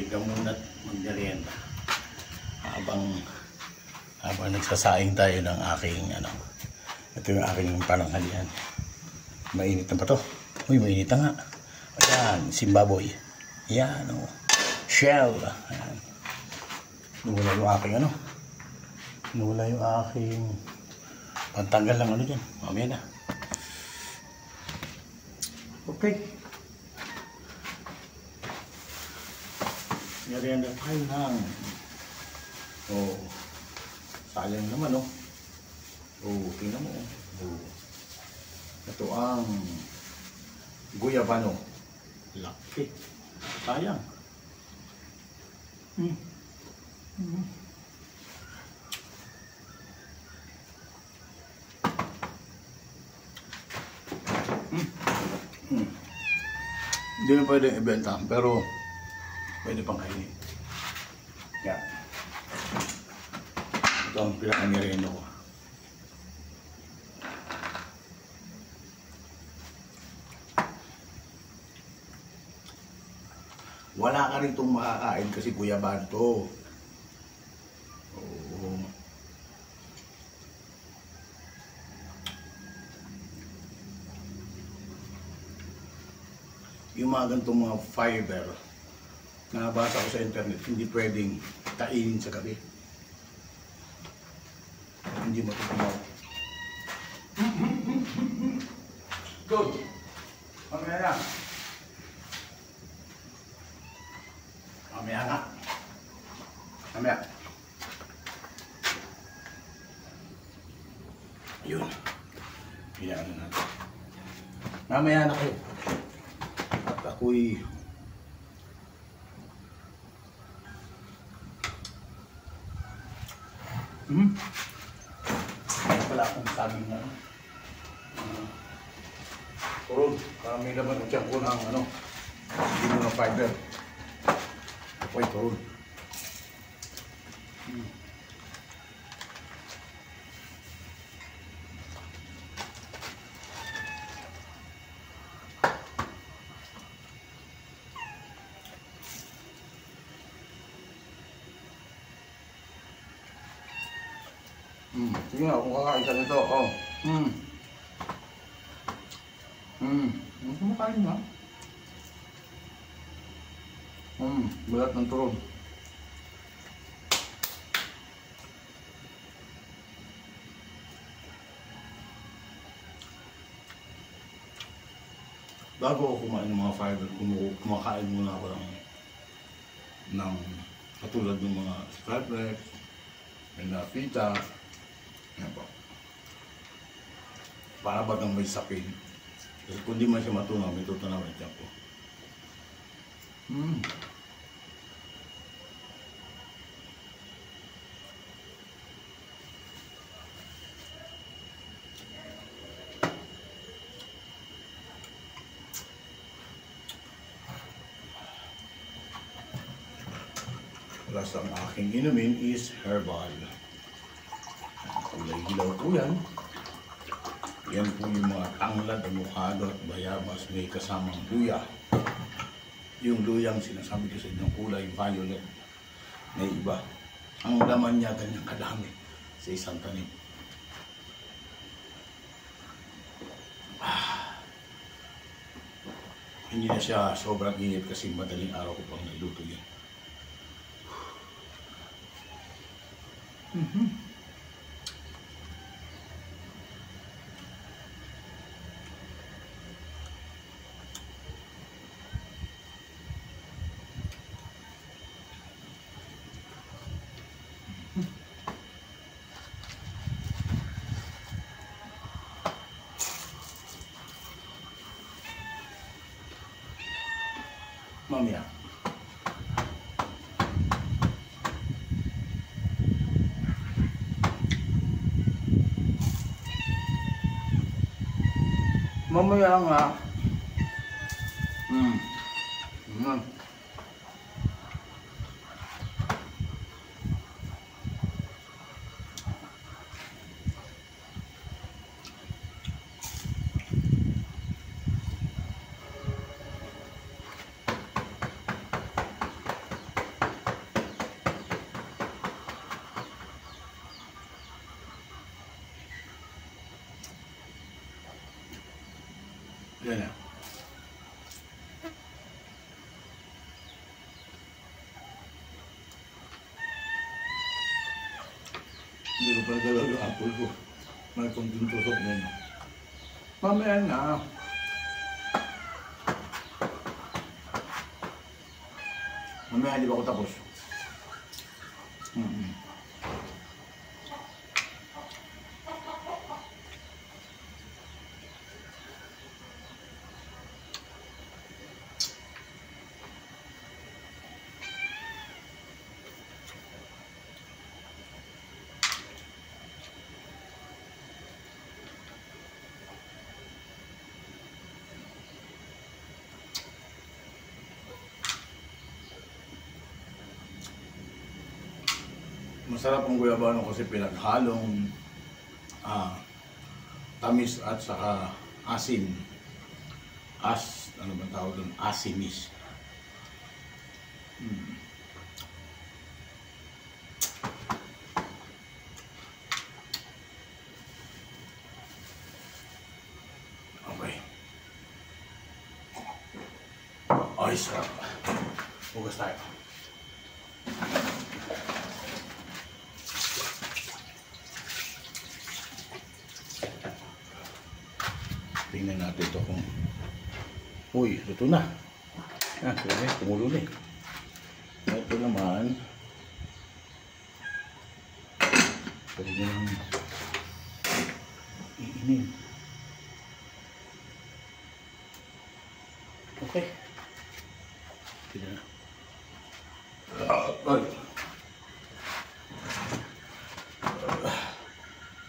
break ka muna at magmerienda habang nagsasaing tayo ng aking ito yung aking pananghalian. Mainit na ba to? Uy, mainit na nga. Ayan, Simbaboy. Ayan, shell. Ayan. Nawala yung aking nawala yung aking pantanggal lang dyan. Mamaya na. Okay. Merienda tayo ng sayang naman tingnan mo ito ang guyabano. Laki. Sayang. Hindi na pwede ibenta, pero pwede pang kainin. Yan. Ito ang pinaka-merienda ko. Wala ka rin itong makakain kasi guyaban to. Yung mga ganitong mga fiber na nabasa ko sa internet, hindi pwedeng kainin sa gabi. Hindi matutunaw. Good. Mamaya na. Mamaya nga. Mamaya. Yun. Pinaan na natin. Mamaya na kayo. At ako'y wala akong sabing na turun. Para may laman ang tiyan ko ng hindi mo ng fiber. Ako'y turun. Sige nga, kung kakain ka nito, kumakain nga. Balat ng turon. Bago ako kumain ng mga fiber, kumakain muna ako ng katulad ng mga scalplex, pita. Yan po. Para bagang may sapin. Kasi kung di man siya matunaw, may tutunaw at yan po. Plus ang aking inumin is herbal. Kulay hilaw po yan. Yan po yung mga tanglad, avocado at bayabas, may kasamang luya. Yung luyang sinasabi ko sa inyong kulay violet. May iba. Ang laman niya ganyang kadami sa isang tanim. Hindi na siya sobrang init kasi madaling araw ko pang niluto yan. Mamaya. Mamaya nga. Yan na. Hindi ko pa nagalaw yung apple ko. May konting tusok na yun. Mamaya na. Mamaya hindi pa ako tapos. Masarap ang guyabano kasi pinaghalong tamis at saka asin. Ano ba tawag doon? Asinis. Okay. Ay, sarap. Hugas tayo. Tingnan natin ito kung... Uy, luto na. Kumulo na eh. Ito naman. Pwede nang iinin. Okay. Tingnan na.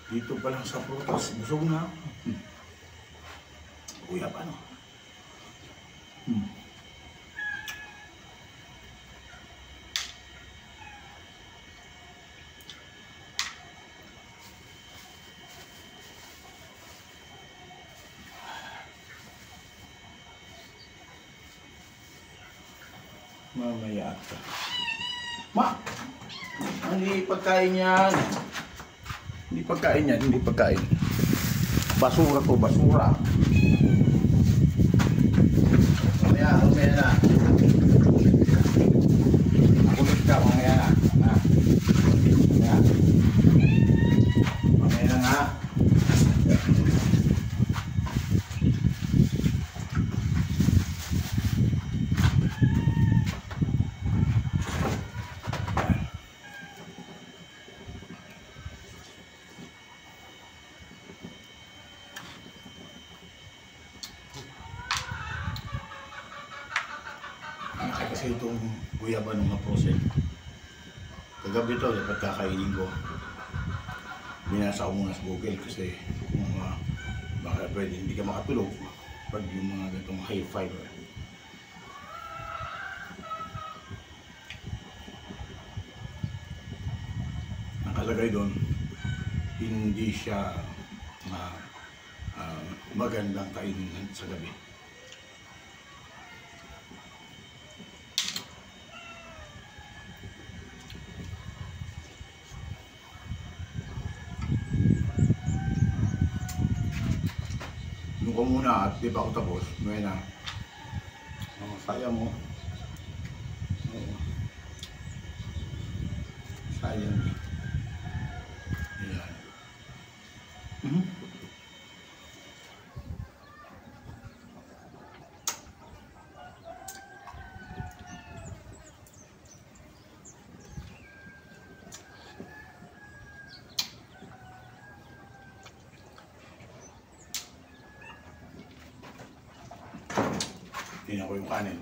Dito pa lang sa prutas. Busog na. Kuya pa, no? Mamaya ata. Ma! Hindi pagkain yan. Hindi pagkain yan, hindi pagkain. Basura to, basura. Mamaya na. Kulit ka, mamaya na. Mamaya na nga. Kasi itong guyaban ng maprosen. Kagabi ito, dapat kakainin ko. Binasa ko muna sa Google kasi baka pwede hindi ka makatulog pag yung mga ganitong high fiber. Nakalagay doon, hindi siya magandang kainin sa gabi. Doon ko muna at di pa ako tapos. May na. Sayang mo. Sayang. Ayan. Tingnan ko yung kanin.